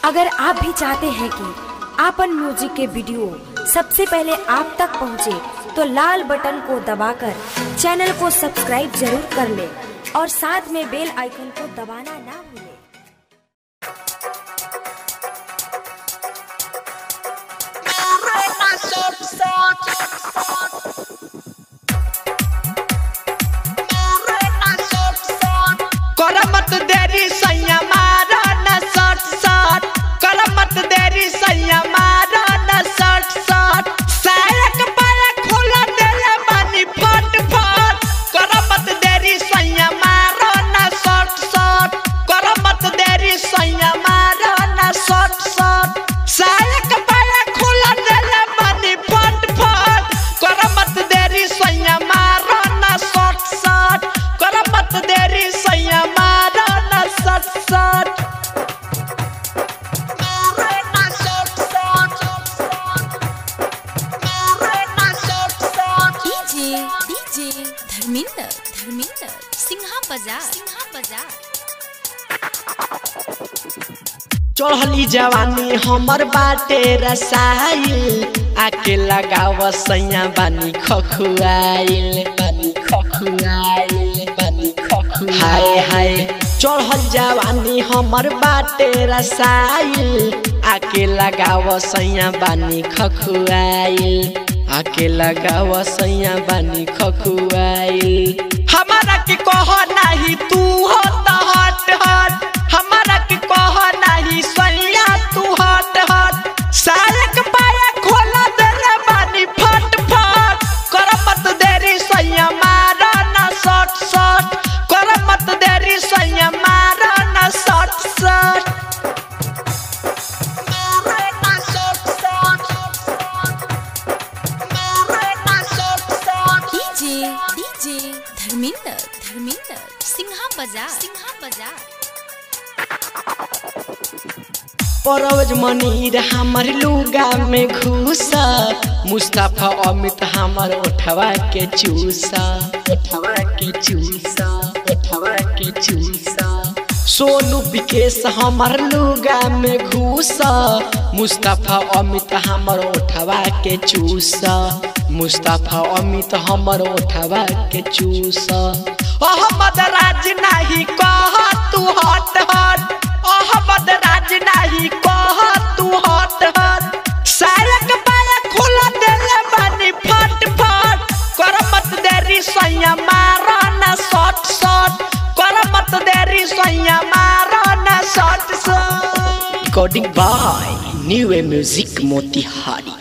अगर आप भी चाहते हैं कि आपन म्यूजिक के वीडियो सबसे पहले आप तक पहुंचे, तो लाल बटन को दबाकर चैनल को सब्सक्राइब जरूर कर ले और साथ में बेल आइकन को दबाना ना भूलें। करमत देरी सैया मारा न सट सट, करमत देरी सैया मारा न सट सट, सायक पाया खोला देले बानी फट फट। करमत देरी सैया मारा न सट सट, करमत देरी सैया मारा न सट सट, सायक पाया खोला देले बानी फट फट। करमत देरी सैया मारा न सट सट, करमत देरी सैया मारा न सट सट। डीजे धर्मेंद्र सिंहा बाजार चढ़ली जवानी हमर बाटे रसाइल, आके लगाव सैया बानी खखुआइल बानी खखुआइल बानी खखुआइल। हाय हाय चढ़ल जवानी हमर बाटे रसाइल, आके लगाव सैया बानी खखुआइल, आके लगाव सैया बानी खखुआइल। हमारा के कह नाही तू हट हट हट, हमारा के कह नाही सैया तू हट हट, सायक पाया खोला देले बानी फट फट। करमत देरी सैया मारा न सट सट, करमत देरी सैया मारा न सट सट। डीजे धर्मेंद्र सिंहा बाजार परवज मनीर हमर लुगा में घुसा, मुस्तफा अमित हमर ओठवा के चूसा, ओठवा के चूसा, ओठवा के चूसा। सोनू विकेश हमर लुगा में घुसा, मुस्तफा अमित हमर ओठवा के चूसा, मुस्तफा अमित हमर ओठवा के चूसा। अहमद राज नहीं कह तू हट हट, अहमद राज नहीं कह तू हट हट, सायक पाया खोला देले बानी फट फट। करमत देरी सैया मारा न सट सट, करमत देरी सैया मारा न सट सट। Recording by new music Motihari.